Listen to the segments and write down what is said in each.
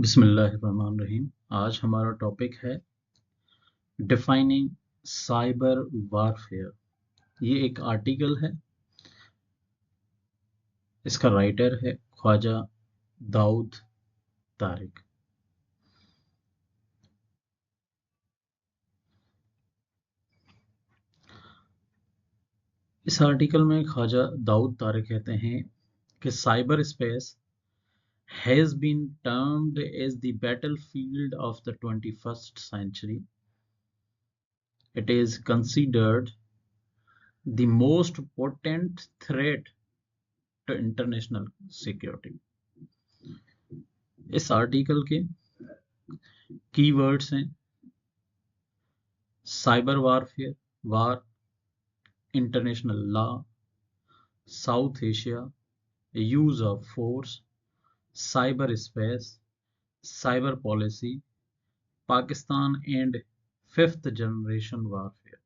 बिस्मिल्लाहिर्रहमानिर्रहीम। आज हमारा टॉपिक है डिफाइनिंग साइबर वारफेयर। ये एक आर्टिकल है, इसका राइटर है ख्वाजा दाऊद तारिक। इस आर्टिकल में ख्वाजा दाऊद तारिक कहते हैं कि cyber space has been termed as the battlefield of the 21st century. It is considered the most potent threat to international security. इस आर्टिकल के कीवर्ड्स हैं cyber warfare, war, international law, south Asia, use of force, cyber space, cyber policy, Pakistan and fifth generation warfare.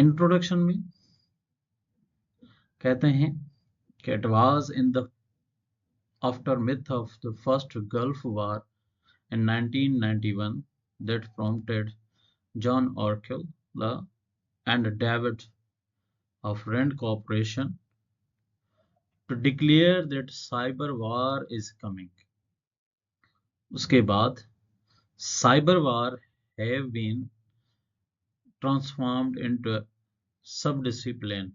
Introduction में कहते हैं कि it was in the aftermath of the first Gulf War in 1991 that prompted John Orwell and David of Rand Corporation to declare that cyber war is coming. उसके बाद cyber war have been transformed into a subdiscipline.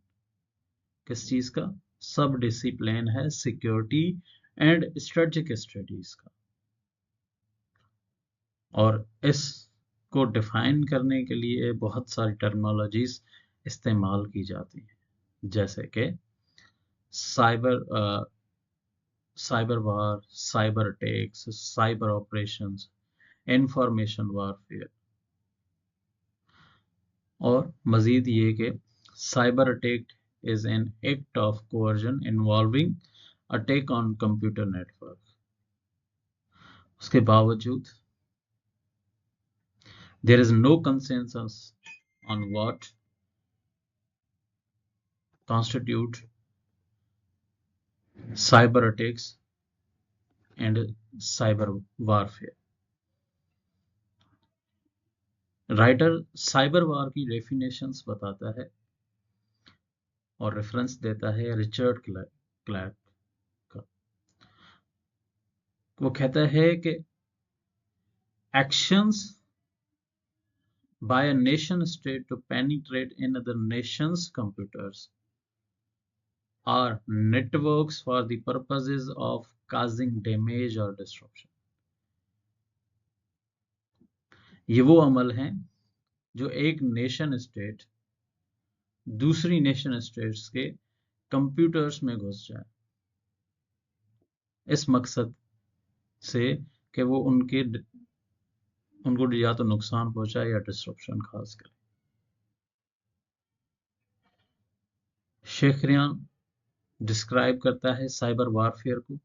किस चीज का सब discipline है? Security and strategic studies का। और इसको डिफाइन करने के लिए बहुत सारी टर्मिनोलॉजीज इस्तेमाल की जाती हैं, जैसे कि cyber war, cyber attacks, cyber operations, information warfare. और मजीद ये कि cyber attack is an act of coercion involving attack on computer network. उसके बावजूद there is no consensus on what constitute cyber attacks and cyber warfare. Writer cyber war की definitions बताता है और रेफरेंस देता है रिचर्ड क्लैर्क का। वो कहता है कि actions by a nation state to penetrate another nation's computers or networks for the purposes of causing damage or disruption. ये वो अमल हैं जो एक नेशन स्टेट दूसरी नेशन स्टेट्स के कंप्यूटर्स में घुस जाए इस मकसद से कि वो उनको या तो नुकसान पहुंचाए या डिस्ट्रप्शन खास करे। शेख रियान डिस्क्राइब करता है साइबर वारफेयर को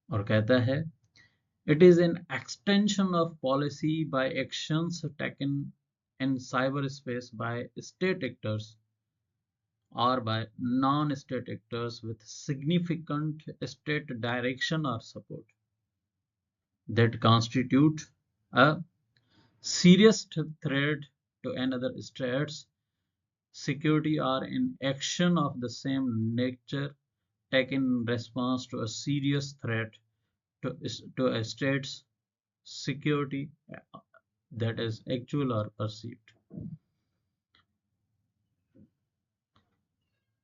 और कहता है it is an extension of policy bye actions taken in cyber space by state actors or by non-state actors with significant state direction or support that constitute a serious threat to another state's security or in action of the same nature taken in response to a serious threat to a state's security that is actual or perceived.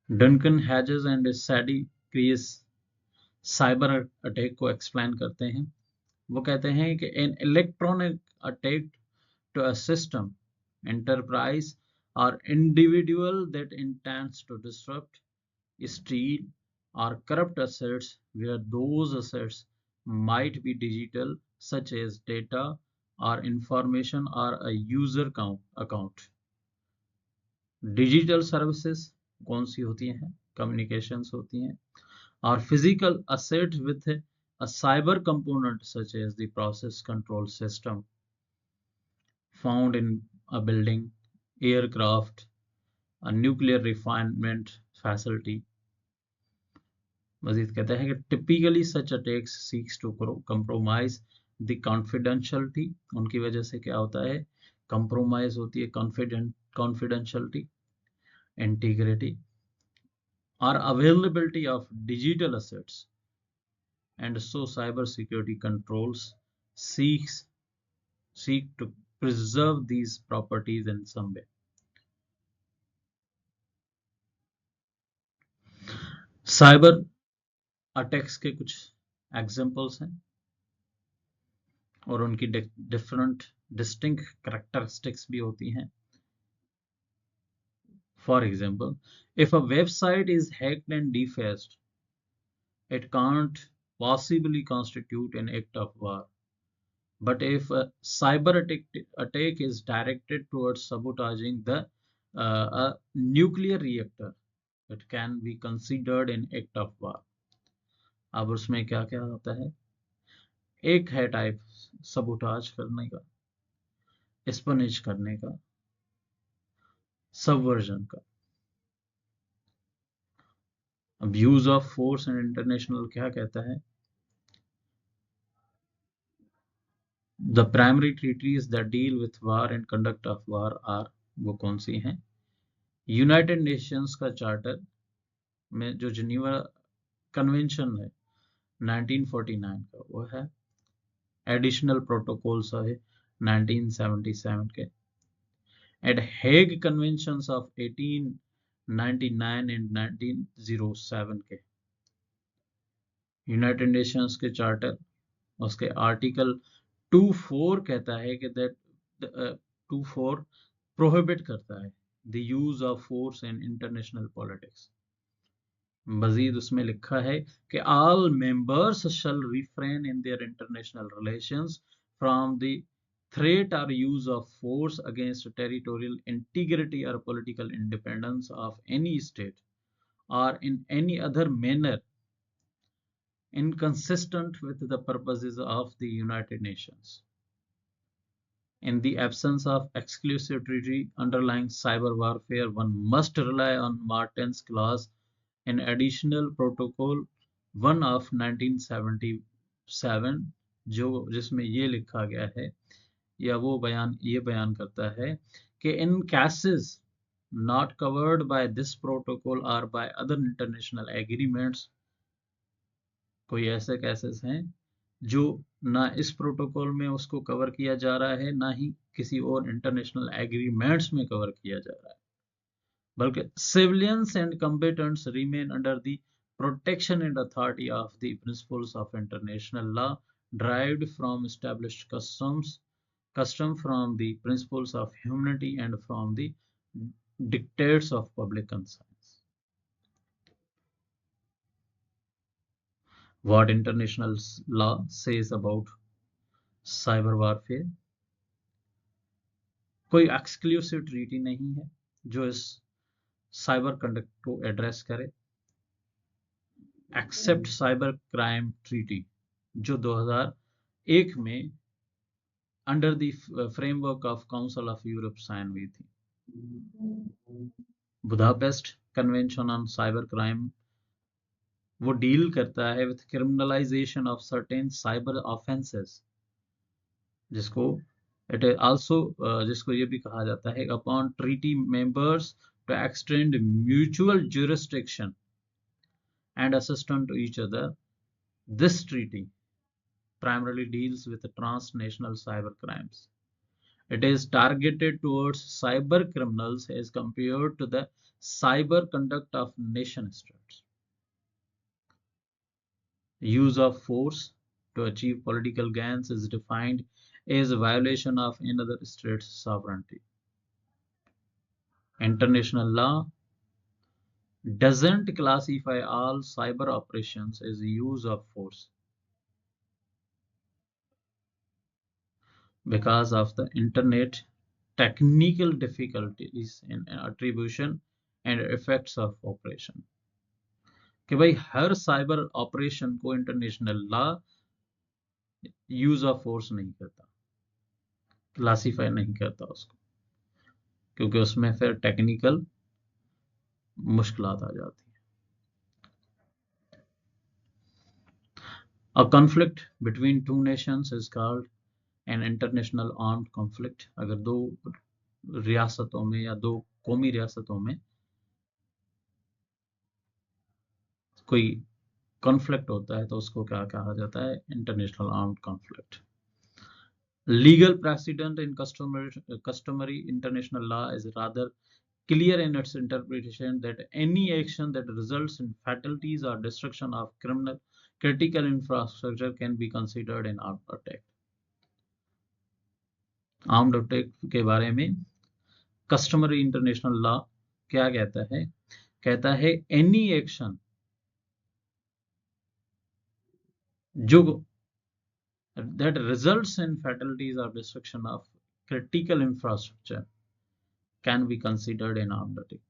Duncan Hedges and Sadie Chris cyber attack को explain करते हैं। वो कहते हैं कि an electronic attack to a system, enterprise और individual that intends to disrupt, steal or corrupt assets where those assets might be digital such as data or information or a user account. Digital services कौन सी होती हैं? Communications होती हैं। और physical asset with a cyber component such as the process control system found in a building, aircraft, a nuclear refinement facility. Majeed कहते हैं कि typically such attacks seeks to compromise the confidentiality, उनकी वजह से क्या होता है, कंप्रोमाइज होती है कॉन्फिडेंशियलिटी, इंटीग्रिटी और availability of digital assets, and so cyber security controls seeks seek to preserve these properties in some way. Cyber attacks के कुछ एग्जांपल्स हैं और उनकी डिफरेंट डिस्टिंक्ट कैरेक्टरिस्टिक्स भी होती हैं. For example, if a website is hacked and defaced, it can't possibly constitute an act of war. But if a attack is directed towards sabotaging a nuclear reactor, it can be considered an act of war. अब उसमें क्या क्या होता है, एक है type sabotage करने का, स्पनिश करने का, सबवर्जन का. अब use of force and international क्या कहता है, the primary treaties that deal with war and conduct of war are, वो कौन सी हैं, यूनाइटेड नेशंस का चार्टर में जो जिनीवा कन्वेंशन है 1949 का वो है, एडिशनल प्रोटोकॉल्स है 1977 के, at Hague conventions of 1899 and 1907 के. यूनाइटेड नेशंस के चार्टर उसके आर्टिकल 24 कहता है कि दैट 24 प्रोहिबिट करता है the use of force in international politics. मजीद उसमें लिखा है कि all members shall refrain in their international relations from the threat or use of force against territorial integrity or political independence of any state or in any other manner inconsistent with the purposes of the United Nations. In the absence of exclusive treaty underlying cyber warfare, one must rely on Martin's clause in Additional Protocol 1 of 1977, जो जिसमें ये लिखा गया है या वो ये बयान करता है कि in cases not covered by this protocol or by other international agreements, कोई ऐसे केसेस हैं जो ना इस प्रोटोकॉल में उसको कवर किया जा रहा है ना ही किसी और इंटरनेशनल एग्रीमेंट्स में कवर किया जा रहा है, बल्कि civilians and combatants remain under the protection and authority of the principles of international law derived from established custom from the principles of humanity and from the dictates of public conscience. What international law says about cyber warfare? कोई exclusive treaty नहीं है जो इस cyber conduct को address करे, except cyber crime treaty जो 2001 में under the framework of Council of Europe sign हुई थी. Budapest Convention on cyber crime वो डील करता है with criminalization of certain cyber offences, जिसको इट आल्सो जिसको ये भी कहा जाता है upon treaty members to extend mutual jurisdiction and assistance to each other. This treaty primarily deals with transnational cyber crimes. It is targeted towards cyber criminals as compared to the cyber conduct of nation states. Use of force to achieve political gains is defined as a violation of another state's sovereignty. International law doesn't classify all cyber operations as use of force because of the internet technical difficulties in attribution and effects of operation. कि भाई हर cyber operation को international law use of force नहीं करता, classify नहीं करता उसको, क्योंकि उसमें फिर टेक्निकल मुश्किलात आ जाती है. A conflict between two nations is called an international armed conflict. अगर दो रियासतों में या दो कौमी रियासतों में कोई कॉन्फ्लिक्ट होता है तो उसको क्या कहा जाता है? International armed conflict. Legal precedent in customary international law is rather clear in its interpretation that any action that results in fatalities or destruction of critical infrastructure can be considered an armed attack. Armed attack के बारे में customary international law क्या कहता है? कहता है any action जो that results in fatalities or destruction of critical infrastructure can be considered an armed attack.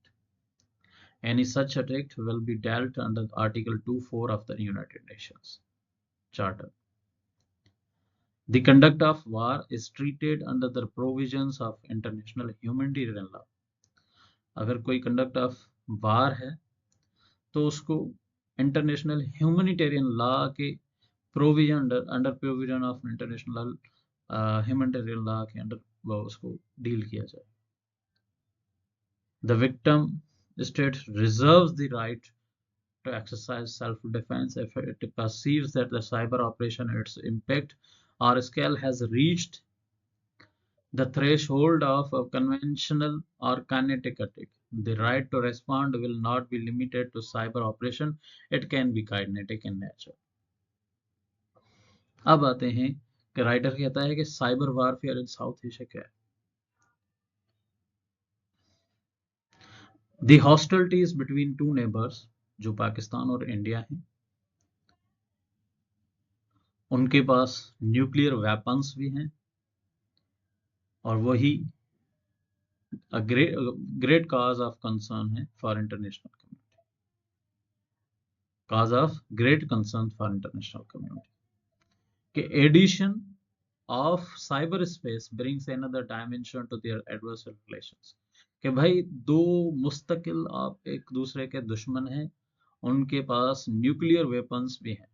Any such attack will be dealt under Article 2.4 of the United Nations Charter. The conduct of war is treated under the provisions of international humanitarian law. अगर कोई conduct of वार है तो उसको international humanitarian law के provision under provision of international humanitarian law के under वो उसको deal किया जाए. The victim state reserves the right to exercise self-defense if it perceives that the cyber operation, its impact or scale has reached the threshold of a conventional or kinetic attack. The right to respond will not be limited to cyber operation. It can be kinetic in nature. अब आते हैं कि writer कहता है कि cyber warfare इन south Asia क्या है. The hostilities between two neighbors जो पाकिस्तान और इंडिया हैं, उनके पास न्यूक्लियर वेपन्स भी हैं और वही ग्रेट काज ऑफ कंसर्न है for international community. Cause of great concern for international community के addition of cyber space brings another dimension to their adversary relations. कि भाई दो मुस्तकिल आप एक दूसरे के दुश्मन हैं, उनके पास न्यूक्लियर वेपन्स भी हैं,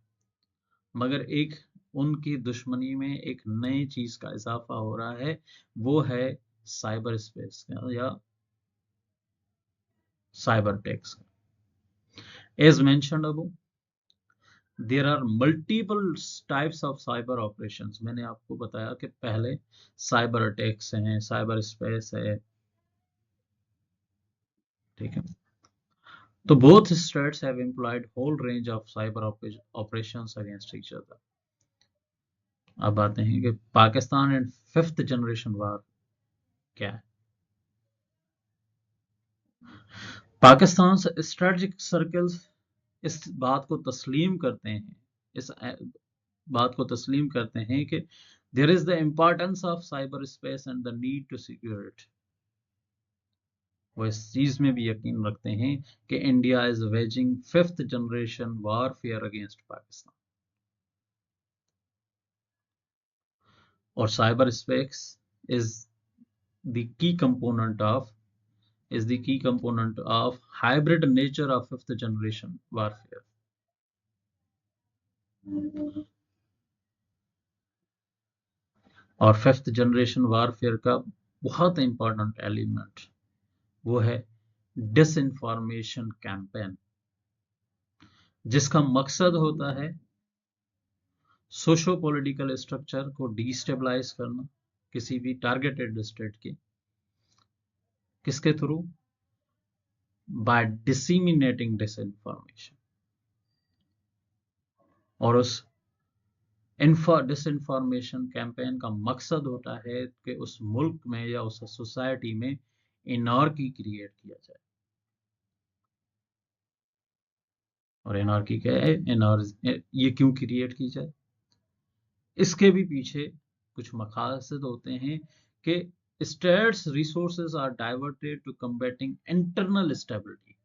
मगर एक उनकी दुश्मनी में एक नई चीज का इजाफा हो रहा है, वो है साइबर स्पेस या साइबर टेक्स. As mentioned above, there are multiple types of cyber operations. मैंने आपको बताया कि पहले साइबर अटैक्स हैं, साइबर स्पेस है, ठीक है. तो both states have employed whole range of cyber operations against each other. अब आते हैं कि पाकिस्तान एंड फिफ्थ जनरेशन वार क्या है. पाकिस्तान स्ट्रेटेजिक सर्कल्स इस बात को तस्लीम करते हैं, इस बात को तस्लीम करते हैं कि there is the importance of cyber space and the need to secure it. वो इस चीज में भी यकीन रखते हैं कि India is waging fifth generation warfare against Pakistan. और cyber space is the key component of hybrid nature of fifth generation warfare. और फिफ्थ जनरेशन वारफेयर का बहुत इंपॉर्टेंट एलिमेंट वो है डिसइंफॉर्मेशन कैंपेन, जिसका मकसद होता है सोशो पॉलिटिकल स्ट्रक्चर को डिस्टेबलाइज करना किसी भी टारगेटेड स्टेट के. किसके थ्रू? Bye disseminating disinformation. और उस डिसइंफॉर्मेशन कैंपेन का मकसद होता है कि उस मुल्क में या उस सोसाइटी में एनार्की क्रिएट किया जाए. और एनार्की क्या है? ये क्यों क्रिएट की जाए? इसके भी पीछे कुछ मकासद होते हैं कि states resources are diverted to combating internal stability.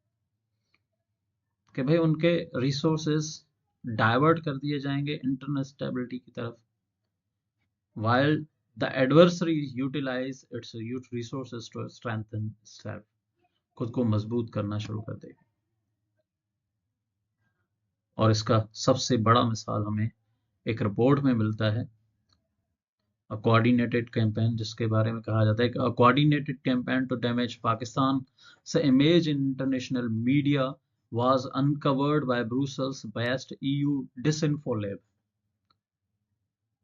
कि भाई उनके रिसोर्सेज डाइवर्ट कर दिए जाएंगे इंटरनल स्टेबिलिटी की तरफ, while the adversary utilize its resources to strengthen itself. खुद को मजबूत करना शुरू कर देगा. और इसका सबसे बड़ा मिसाल हमें एक रिपोर्ट में मिलता है। कोऑर्डिनेटेड कैंपेन, जिसके बारे में कहा जाता है कि coordinated campaign to damage Pakistan से image in international media was uncovered by Brussels-based EU Disinfo Lab.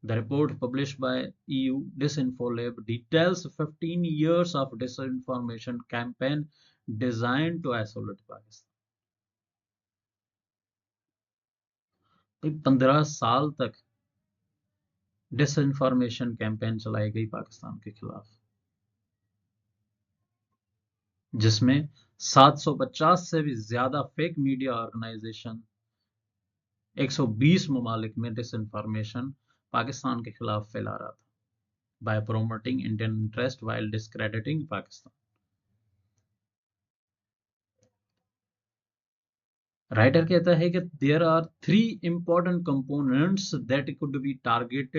The report published by EU Disinfo Lab details 15 years of disinformation campaign designed to isolate Pakistan. 15 साल तक disinformation campaign चलाई गई पाकिस्तान के खिलाफ, जिसमें 750 से भी ज्यादा फेक मीडिया ऑर्गेनाइजेशन 120 ममालिक में डिसइंफॉर्मेशन पाकिस्तान के खिलाफ फैला रहा था, by promoting Indian interest while discrediting Pakistan. Writer कहता है कि there are 3 important components that could be target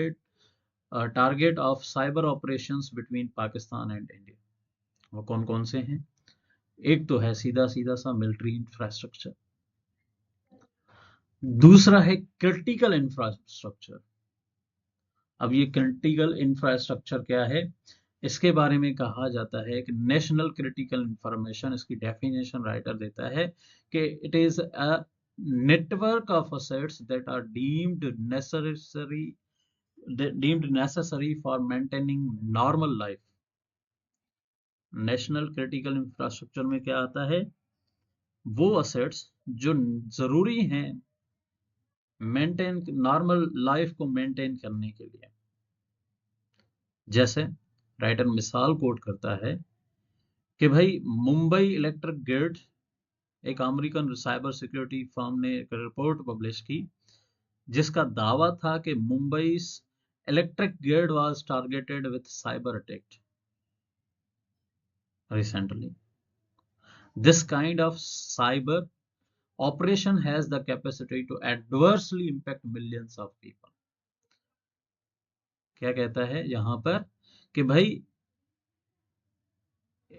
of cyber operations between Pakistan and India. वो कौन कौन से हैं? एक तो है सीधा सीधा सा मिलिट्री इंफ्रास्ट्रक्चर, दूसरा है क्रिटिकल इंफ्रास्ट्रक्चर। अब ये क्रिटिकल इंफ्रास्ट्रक्चर क्या है, इसके बारे में कहा जाता है कि नेशनल क्रिटिकल इंफॉर्मेशन, इसकी डेफिनेशन राइटर देता है कि it is a network of assets that are deemed necessary for maintaining normal life। National critical infrastructure में क्या आता है? वो असेट्स जो जरूरी हैं मेंटेन नॉर्मल लाइफ को मेंटेन करने के लिए। जैसे राइटर मिसाल कोट करता है कि भाई मुंबई इलेक्ट्रिक ग्रिड, एक अमेरिकन साइबर सिक्योरिटी फर्म ने एक रिपोर्ट पब्लिश की जिसका दावा था कि Mumbai electric grid was targeted with cyber attack recently. This kind of cyber operation has the capacity to adversely impact millions of people. क्या कहता है यहाँ पर कि भाई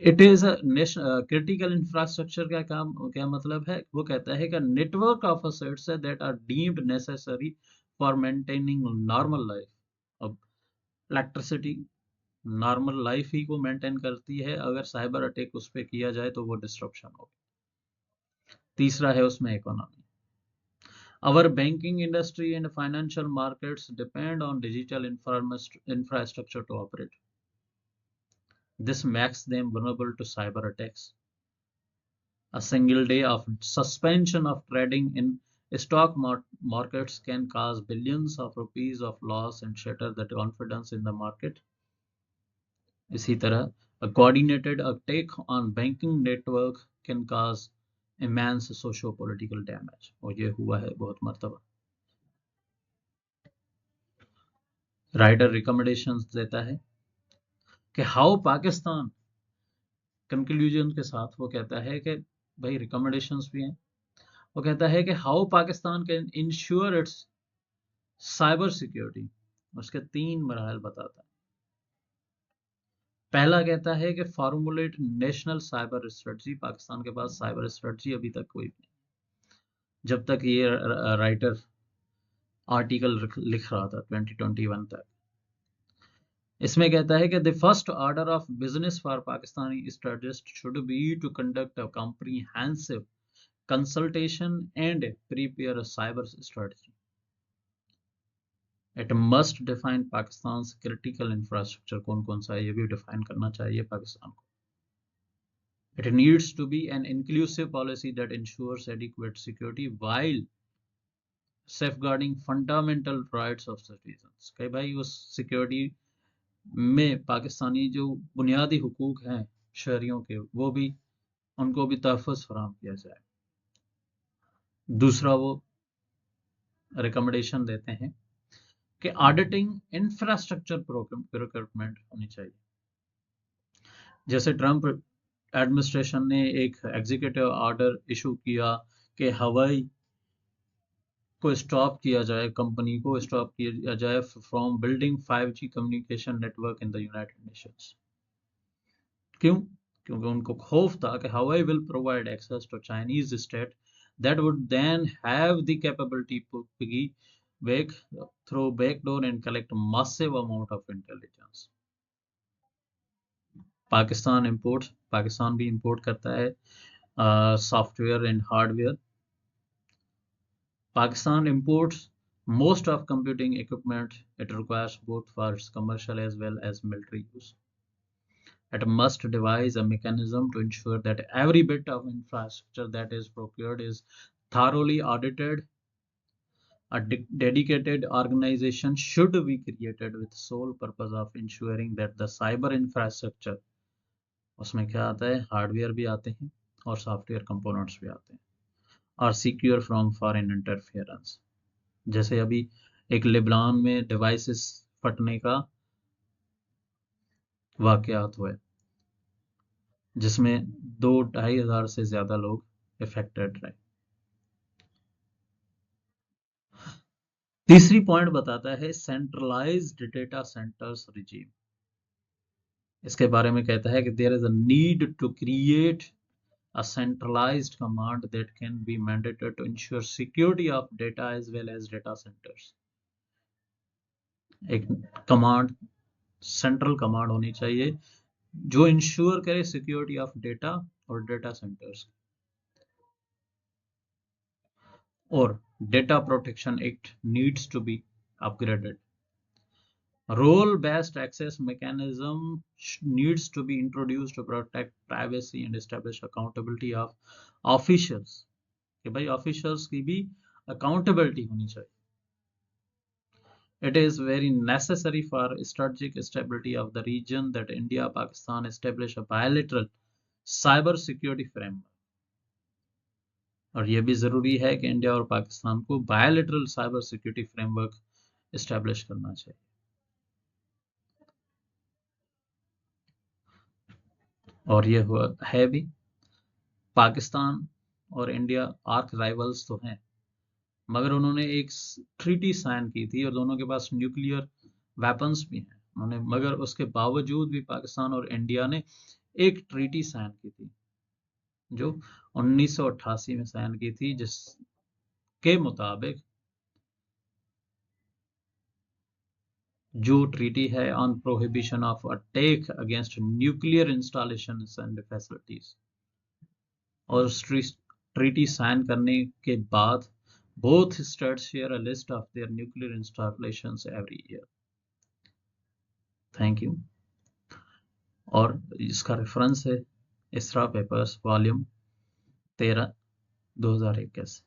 इट इज क्रिटिकल इंफ्रास्ट्रक्चर का काम क्या मतलब है? वो कहता है कि network of assets that are deemed necessary for maintaining normal life. अब इलेक्ट्रिसिटी नॉर्मल लाइफ ही को मेंटेन करती है, अगर साइबर अटैक उस पर किया जाए तो वो डिस्ट्रप्शन होगी। तीसरा है उसमें economy. Our banking industry and financial markets depend on digital infrastructure to operate. This makes them vulnerable to cyber attacks. A single day of suspension of trading in stock markets can cause billions of rupees of loss and shatter the confidence in the market. इसी तरह, a coordinated attack on banking network can cause immense socio-political damage. और ये हुआ है बहुत मर्तबा। Writer recommendations देता है कि हाउ पाकिस्तान, कंक्लूजन के साथ वो कहता है कि भाई रिकमेंडेशंस भी हैं। वो कहता है कि how Pakistan can ensure it's cyber security, उसके 3 मराहल बताता है। पहला कहता है कि formulate national cyber strategy. Pakistan के पास साइबर स्ट्रेटजी अभी तक कोई नहीं, जब तक ये राइटर आर्टिकल लिख रहा था 2021 तक। इसमें कहता है कि the first order of business for Pakistani strategist should be to conduct a comprehensive consultation and prepare a cyber strategy. It must define Pakistan critical infrastructure कौन कौन सा है, ये भी डिफाइन करना चाहिए पाकिस्तान को। It needs to be an inclusive policy that ensures adequate security while safeguarding fundamental rights of citizens. कई भाई उस सिक्योरिटी में पाकिस्तानी जो बुनियादी हुकूक हैं शहरियों के, वो भी उनको भी तहफ़्फ़ुज़ फराहम किया जाए। दूसरा वो रिकमेंडेशन देते हैं कि ऑडिटिंग इंफ्रास्ट्रक्चर प्रोक्योरमेंट होनी चाहिए। जैसे ट्रंप एडमिनिस्ट्रेशन ने एक एग्जीक्यूटिव ऑर्डर इशू किया कि हवाई को स्टॉप किया जाए, कंपनी को स्टॉप किया जाए from building 5G communication network in the United Nations. क्यों? क्योंकि उनको खौफ था कि Huawei will provide access to Chinese state that would then have the capability to break through backdoor and collect massive amount of intelligence. Pakistan भी import करता है software and hardware. Pakistan imports most of computing equipment it requires both for its commercial as well as military use. It must devise a mechanism to ensure that every bit of infrastructure that is procured is thoroughly audited. A dedicated organization should be created with sole purpose of ensuring that the cyber infrastructure, उसमें क्या आता है, hardware भी आते हैं और software components भी आते हैं, और सिक्योर फ्रॉम फॉरेन इंटरफेरेंस. जैसे अभी एक लेबनान में डिवाइसेस फटने का वाकयात हुए जिसमें 2-2,500 से ज्यादा लोग इफेक्टेड रहे. तीसरी पॉइंट बताता है सेंट्रलाइज्ड डेटा सेंटर्स रिजीम. इसके बारे में कहता है कि there is a need to create a centralized command that can be mandated to ensure security of data as well as data centers. एक कमांड, सेंट्रल कमांड होनी चाहिए जो इंश्योर करे सिक्योरिटी ऑफ डेटा और डेटा सेंटर्स. और data protection act needs to be upgraded. Role based access mechanism needs to be introduced to protect privacy and establish accountability of officials. कि भाई officials की भी अकाउंटेबिलिटी होनी चाहिए. It is very necessary for strategic stability of the region that India Pakistan establish a bilateral cyber security framework. और यह भी जरूरी है कि इंडिया और पाकिस्तान को bilateral cyber security framework establish करना चाहिए. और ये हुआ है भी. पाकिस्तान और इंडिया आर्क राइवल्स तो हैं, मगर उन्होंने एक ट्रीटी साइन की थी और दोनों के पास न्यूक्लियर वेपन्स भी हैं उन्होंने, मगर उसके बावजूद भी पाकिस्तान और इंडिया ने एक ट्रीटी साइन की थी जो 1988 में साइन की थी, जिसके मुताबिक जो ट्रीटी है on prohibition of attack against nuclear installations and facilities. और ट्रीटी साइन करने के बाद both states share a list of their nuclear installations every year. Thank you. और इसका रेफरेंस है इसरा पेपर्स वॉल्यूम 13 2021.